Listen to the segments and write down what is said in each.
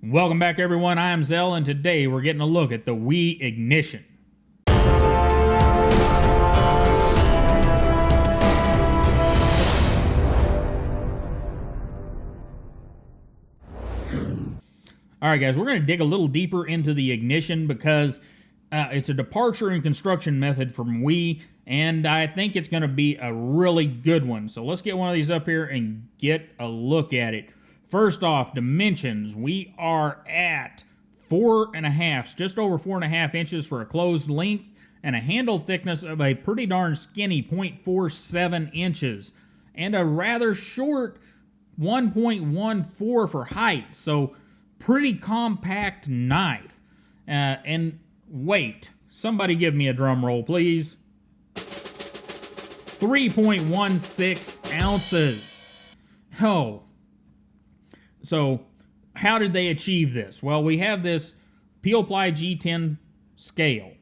Welcome back, everyone. I'm Zell, and today we're getting a look at the Wii Ignition. All right, guys, we're going to dig a little deeper into the Ignition because it's a departure in construction method from Wii, and I think it's going to be a really good one. So let's get one of these up here and get a look at it. First off, dimensions. We are at 4.5, just over 4.5 inches for a closed length, and a handle thickness of a pretty darn skinny 0.47 inches, and a rather short 1.14 for height. So pretty compact knife. And weight. Somebody give me a drum roll, please. 3.16 ounces. Oh. So, how did they achieve this? Well, we have this Peel Ply G10 scale,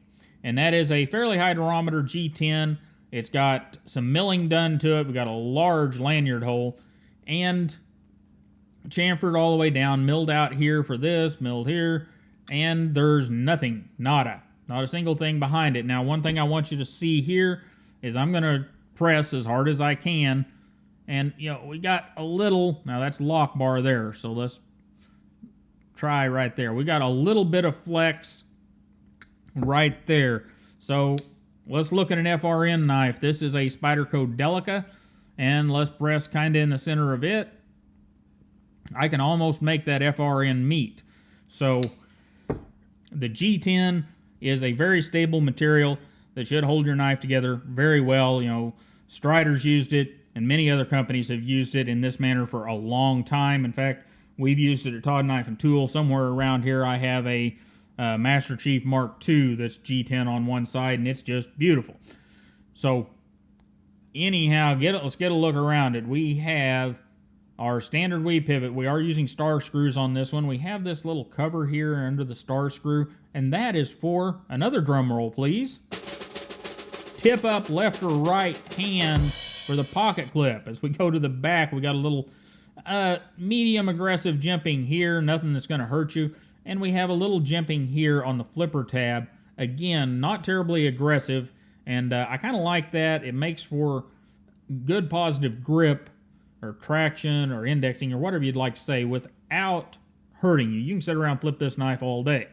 and that is a fairly high durometer G10. It's got some milling done to it. We got a large lanyard hole, and chamfered all the way down, milled out here for this, milled here, and there's nothing, not a single thing behind it. Now, one thing I want you to see here is I'm going to press as hard as I can. And, you know, we got a little, now that's lock bar there, so let's try right there. We got a little bit of flex right there. So let's look at an FRN knife. This is a Spyderco Delica, and let's press kind of in the center of it. I can almost make that FRN meet. So the G10 is a very stable material that should hold your knife together very well. You know, Strider's used it, and many other companies have used it in this manner for a long time. In fact, we've used it at Todd Knife and Tool. Somewhere around here I have a Master Chief Mark II that's G10 on one side, and it's just beautiful. So anyhow, let's get a look around it. We have our standard Wii pivot. We are using star screws on this one. We have this little cover here under the star screw, and that is for, another drum roll please, tip up left or right hand for the pocket clip. As we go to the back, we got a little medium aggressive jimping here, nothing that's going to hurt you. And we have a little jimping here on the flipper tab. Again, not terribly aggressive, and I kind of like that. It makes for good positive grip or traction or indexing or whatever you'd like to say without hurting you. You can sit around and flip this knife all day.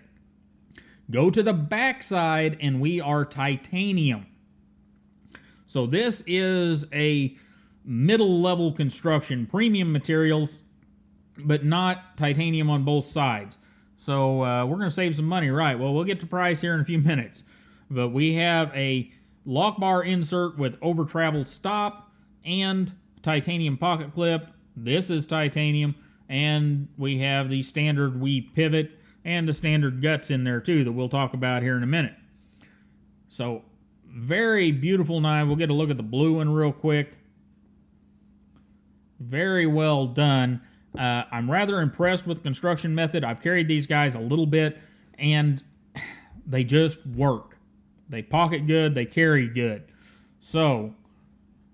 Go to the back side, and we are titanium. So this is a middle-level construction, premium materials, but not titanium on both sides. So we're going to save some money, right? Well, we'll get to price here in a few minutes. But we have a lock bar insert with over-travel stop and titanium pocket clip. This is titanium, and we have the standard Wii pivot and the standard guts in there too that we'll talk about here in a minute. So very beautiful knife. We'll get a look at the blue one real quick. Very well done. I'm rather impressed with the construction method. I've carried these guys a little bit, and they just work. They pocket good, they carry good. So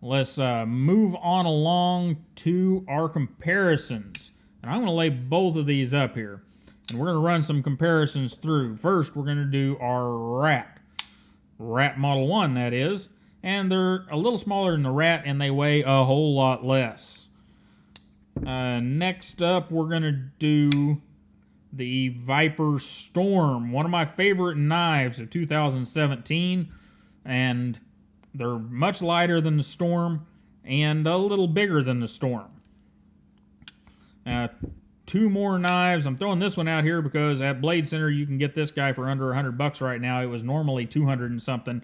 let's move on along to our comparisons. And I'm going to lay both of these up here, and we're going to run some comparisons through. First, we're going to do our Rat Model 1, that is, and they're a little smaller than the Rat, and they weigh a whole lot less. Next up, we're going to do the Viper Storm, one of my favorite knives of 2017, and they're much lighter than the Storm and a little bigger than the Storm. Two more knives. I'm throwing this one out here because at Blade Center you can get this guy for under $100 right now. It was normally 200 and something.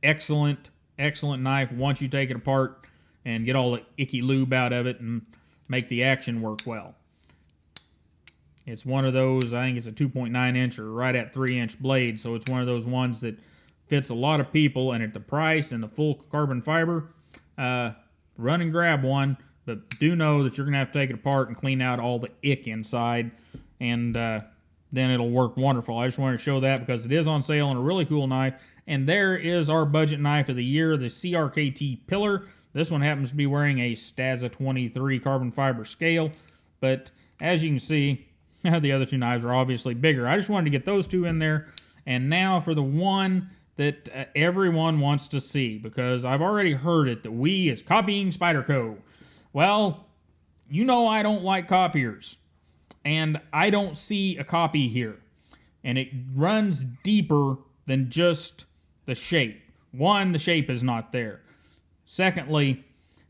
Excellent, excellent knife once you take it apart and get all the icky lube out of it and make the action work well. It's one of those, I think it's a 2.9 inch or right at 3 inch blade, so it's one of those ones that fits a lot of people, and at the price and the full carbon fiber, run and grab one. But do know that you're going to have to take it apart and clean out all the ick inside, and then it'll work wonderful. I just wanted to show that because it is on sale and a really cool knife. And there is our budget knife of the year, the CRKT Pillar. This one happens to be wearing a Staza 23 carbon fiber scale, but as you can see, The other two knives are obviously bigger. I just wanted to get those two in there. And now for the one that everyone wants to see, because I've already heard it, that we is copying Spyderco. Well, you know I don't like copiers. And I don't see a copy here. And it runs deeper than just the shape. One, the shape is not there. Secondly,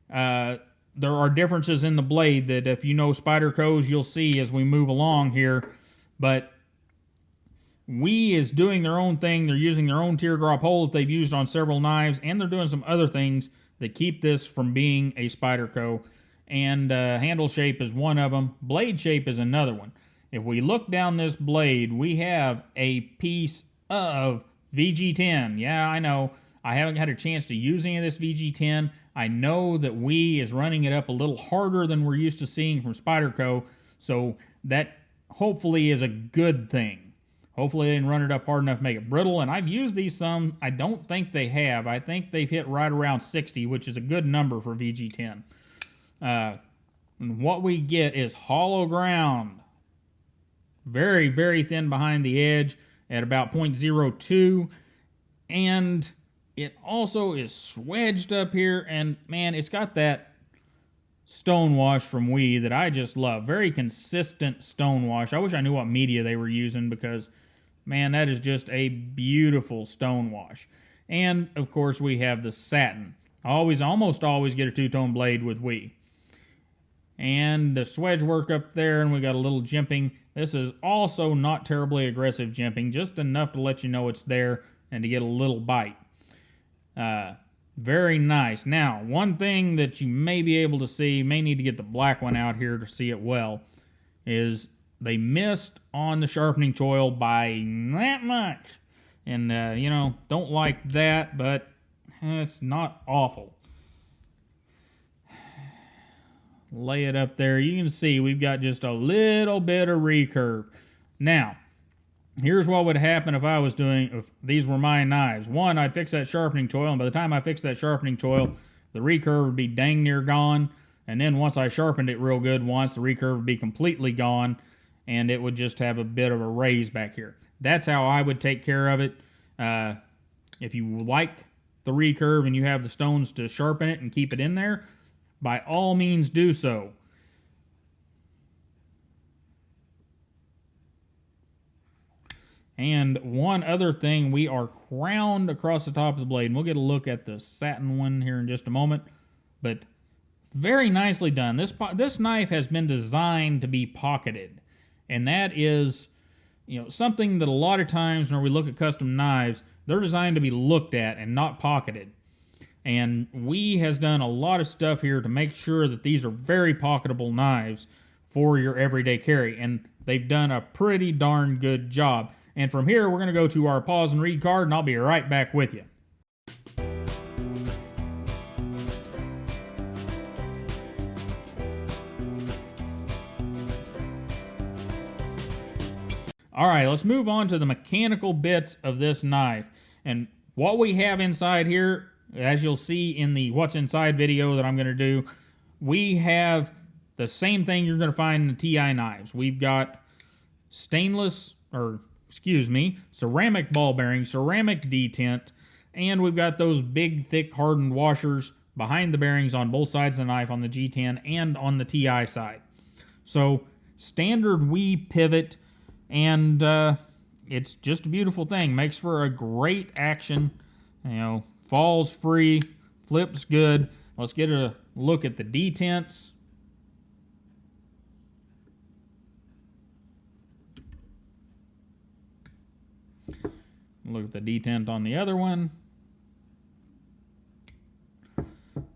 there are differences in the blade that if you know Spyderco's, you'll see as we move along here. But WE is doing their own thing. They're using their own teardrop hole that they've used on several knives, and they're doing some other things that keep this from being a Spyderco. And handle shape is one of them. Blade shape is another one. If we look down this blade, we have a piece of VG10. Yeah, I know. I haven't had a chance to use any of this VG10. I know that WE is running it up a little harder than we're used to seeing from Spyderco, so that hopefully is a good thing. Hopefully they didn't run it up hard enough to make it brittle, and I've used these some. I don't think they have. I think they've hit right around 60, which is a good number for VG10. And what we get is hollow ground. Very, very thin behind the edge at about 0.02. And it also is swedged up here. And man, it's got that stone wash from WE that I just love. Very consistent stone wash. I wish I knew what media they were using, because man, that is just a beautiful stone wash. And of course we have the satin. I almost always get a two-tone blade with WE. And the swedge work up there, and we got a little jimping. This is also not terribly aggressive jimping, just enough to let you know it's there and to get a little bite. Very nice. Now, one thing that you may be able to see, may need to get the black one out here to see it well, is they missed on the sharpening choil by that much. And, you know, don't like that, but it's not awful. Lay it up there. You can see we've got just a little bit of recurve. Now, here's what would happen if these were my knives. One, I'd fix that sharpening choil, and by the time I fix that sharpening choil, the recurve would be dang near gone. And then once I sharpened it real good once, the recurve would be completely gone, and it would just have a bit of a raise back here. That's how I would take care of it. If you like the recurve and you have the stones to sharpen it and keep it in there, by all means do so. And one other thing, we are crowned across the top of the blade. And we'll get a look at the satin one here in just a moment. But very nicely done. This knife has been designed to be pocketed. And that is, you know, something that a lot of times when we look at custom knives, they're designed to be looked at and not pocketed. And WE has done a lot of stuff here to make sure that these are very pocketable knives for your everyday carry. And they've done a pretty darn good job. And from here, we're going to go to our pause and read card, and I'll be right back with you. All right, let's move on to the mechanical bits of this knife. And what we have inside here, as you'll see in the What's Inside video that I'm going to do, we have the same thing you're going to find in the TI knives. We've got ceramic ball bearing, ceramic detent, and we've got those big, thick, hardened washers behind the bearings on both sides of the knife on the G10 and on the TI side. So, standard WE pivot, and it's just a beautiful thing. Makes for a great action, you know, falls free, flips good. Let's get a look at the detents. Look at the detent on the other one.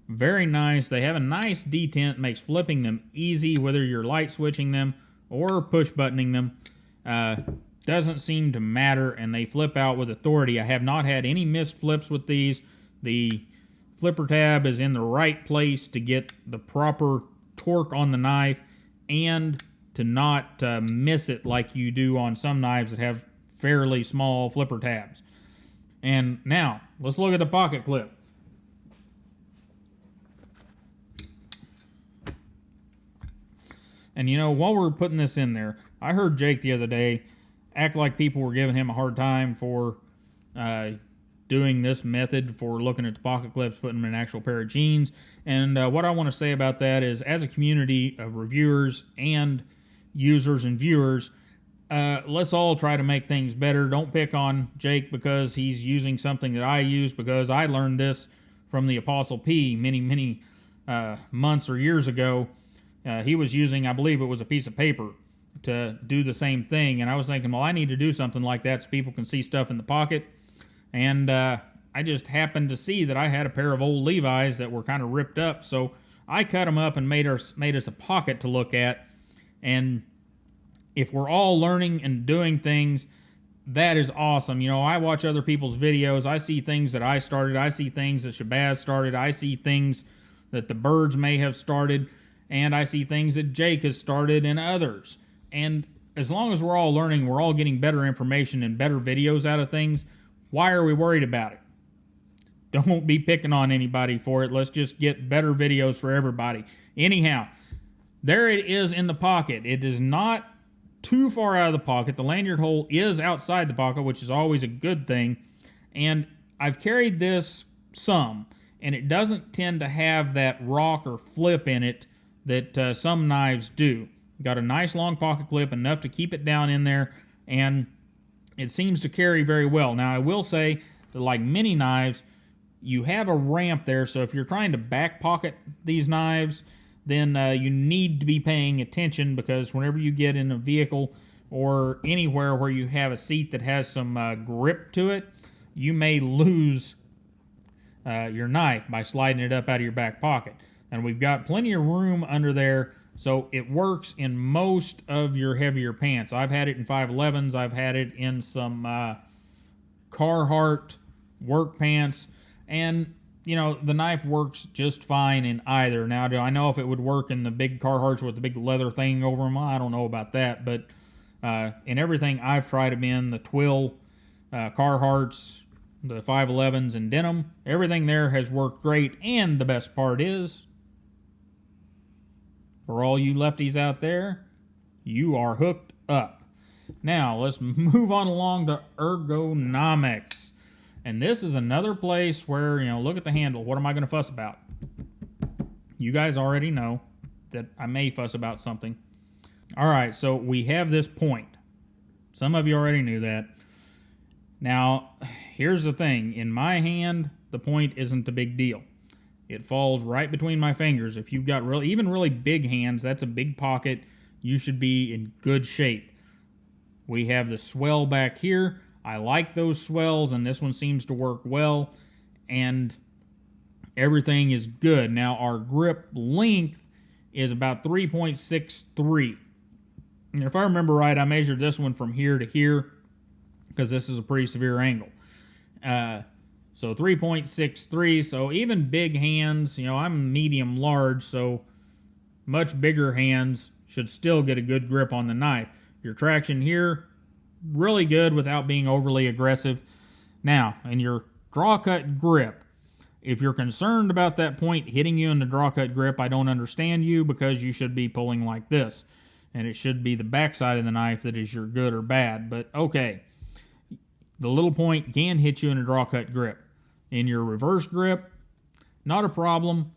Very nice. They have a nice detent. Makes flipping them easy, whether you're light switching them or push buttoning them. Doesn't seem to matter, and they flip out with authority. I have not had any missed flips with these. The flipper tab is in the right place to get the proper torque on the knife and to not miss it like you do on some knives that have fairly small flipper tabs. And now, let's look at the pocket clip. And you know, while we're putting this in there, I heard Jake the other day act like people were giving him a hard time for doing this method, for looking at the pocket clips, putting them in an actual pair of jeans. And what I want to say about that is, as a community of reviewers and users and viewers, let's all try to make things better. Don't pick on Jake because he's using something that I use, because I learned this from the Apostle P many months or years ago. He was using, I believe it was a piece of paper to do the same thing, and I was thinking, well, I need to do something like that so people can see stuff in the pocket. And I just happened to see that I had a pair of old Levi's that were kind of ripped up, so I cut them up and made us a pocket to look at. And if we're all learning and doing things, that is awesome. You know, I watch other people's videos. I see things that I started. I see things that Shabazz started. I see things that the Birds may have started. And I see things that Jake has started and others. And as long as we're all learning, we're all getting better information and better videos out of things, why are we worried about it? Don't be picking on anybody for it. Let's just get better videos for everybody. Anyhow, there it is in the pocket. It is not too far out of the pocket. The lanyard hole is outside the pocket, which is always a good thing. And I've carried this some, and it doesn't tend to have that rock or flip in it that some knives do. Got a nice long pocket clip, enough to keep it down in there, and it seems to carry very well. Now, I will say that, like many knives, you have a ramp there, so if you're trying to back pocket these knives, then you need to be paying attention, because whenever you get in a vehicle or anywhere where you have a seat that has some grip to it, you may lose your knife by sliding it up out of your back pocket. And we've got plenty of room under there, so it works in most of your heavier pants. I've had it in 511s. I've had it in some Carhartt work pants, and you know, the knife works just fine in either. Now, do I know if it would work in the big Carhartts with the big leather thing over them? I don't know about that, but in everything I've tried them in, the Twill, Carhartts, the 511s, and denim, everything there has worked great. And the best part is, for all you lefties out there, you are hooked up. Now, let's move on along to Ergonomics. And this is another place where, you know, look at the handle. What am I going to fuss about? You guys already know that I may fuss about something. All right, so we have this point. Some of you already knew that. Now, here's the thing. In my hand, the point isn't a big deal. It falls right between my fingers. If you've got even really big hands, that's a big pocket. You should be in good shape. We have the swell back here. I like those swells, and this one seems to work well, and everything is good. Now, our grip length is about 3.63. And if I remember right, I measured this one from here to here, because this is a pretty severe angle. So 3.63, so even big hands, you know, I'm medium large, so much bigger hands should still get a good grip on the knife. Your traction here, really good without being overly aggressive. Now, in your draw cut grip, if you're concerned about that point hitting you in the draw cut grip, I don't understand you, because you should be pulling like this. And it should be the backside of the knife that is your good or bad. But okay, the little point can hit you in a draw cut grip. In your reverse grip, not a problem.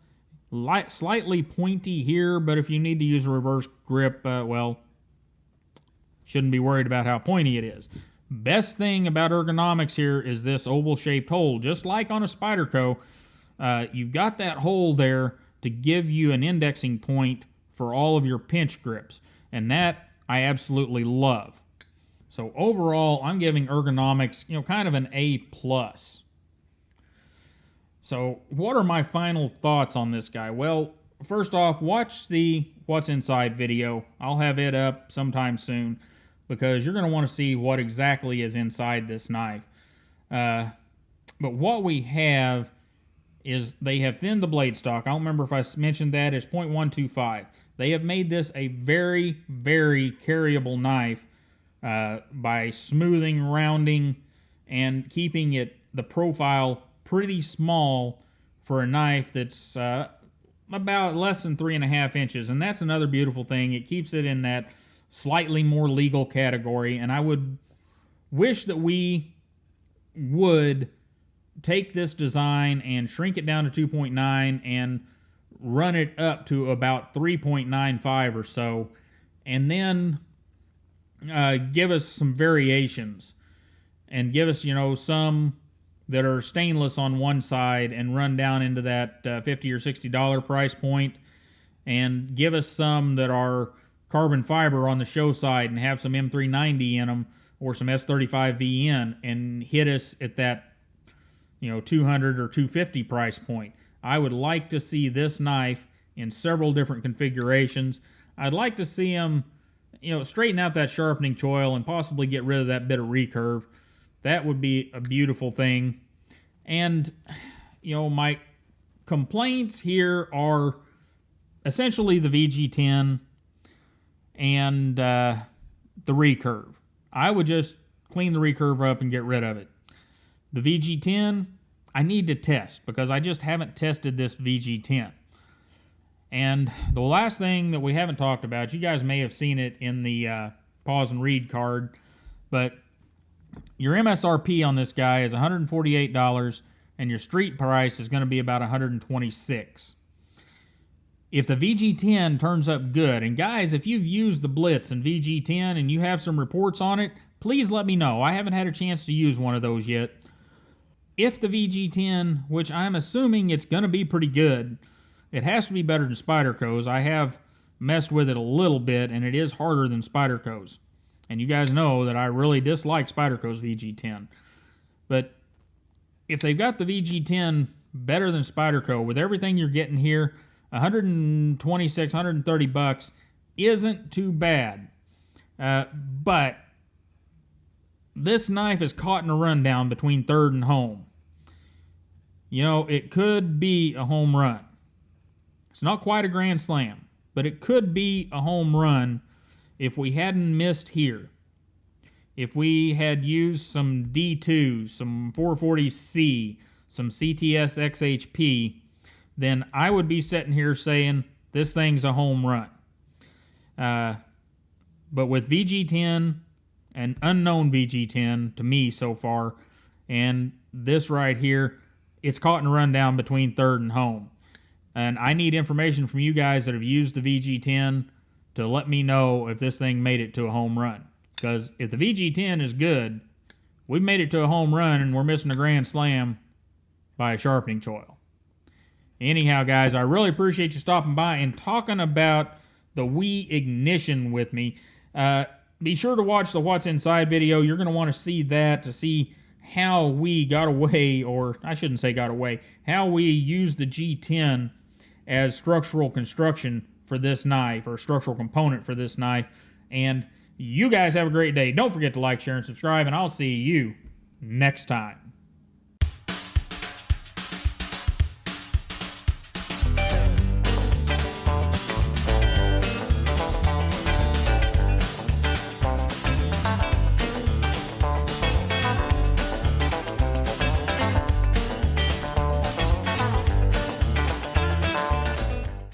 Slightly pointy here, but if you need to use a reverse grip, well, shouldn't be worried about how pointy it is. Best thing about Ergonomics here is this oval-shaped hole. Just like on a Spyderco, you've got that hole there to give you an indexing point for all of your pinch grips. And that I absolutely love. So overall, I'm giving Ergonomics, you know, kind of an A+. So what are my final thoughts on this guy? Well, first off, watch the What's Inside video. I'll have it up sometime soon, because you're going to want to see what exactly is inside this knife. But what we have is they have thinned the blade stock. I don't remember if I mentioned that. It's 0.125. They have made this a very, very carryable knife by smoothing, rounding, and keeping the profile pretty small for a knife that's about less than 3.5 inches. And that's another beautiful thing. It keeps it in that slightly more legal category, and I would wish that we would take this design and shrink it down to 2.9 and run it up to about 3.95 or so, and then give us some variations and give us, some that are stainless on one side and run down into that $50 or $60 price point, and give us some that are carbon fiber on the show side and have some M390 in them or some S35VN and hit us at that 200 or 250 price point. I would like to see this knife in several different configurations. I'd like to see them straighten out that sharpening choil and possibly get rid of that bit of recurve. That would be a beautiful thing. And, my complaints here are essentially the VG10 and the recurve. I would just clean the recurve up and get rid of it. The VG10, I need to test because I just haven't tested this VG10. And the last thing that we haven't talked about, you guys may have seen it in the pause and read card, but your MSRP on this guy is $148 and your street price is going to be about $126. If the VG10 turns up good, and guys, if you've used the Blitz and VG10 and you have some reports on it, please let me know. I haven't had a chance to use one of those yet. If the VG10, which I'm assuming it's going to be pretty good, it has to be better than Spyderco's. I have messed with it a little bit, and it is harder than Spyderco's. And you guys know that I really dislike Spyderco's VG10. But if they've got the VG10 better than Spyderco, with everything you're getting here, $126, $130 isn't too bad. But this knife is caught in a rundown between third and home. It could be a home run. It's not quite a grand slam, but it could be a home run if we hadn't missed here. If we had used some D2s, some 440C, some CTS XHP, then I would be sitting here saying this thing's a home run. But with VG10, an unknown VG10 to me so far, and this right here, it's caught in a rundown between third and home. And I need information from you guys that have used the VG10 to let me know if this thing made it to a home run. Because if the VG10 is good, we made it to a home run and we're missing a grand slam by a sharpening choil. Anyhow, guys, I really appreciate you stopping by and talking about the Wii Ignition with me. Be sure to watch the What's Inside video. You're going to want to see that to see how we got away, or I shouldn't say got away, how we used the G10 as structural construction for this knife, or structural component for this knife. And you guys have a great day. Don't forget to like, share, and subscribe, and I'll see you next time.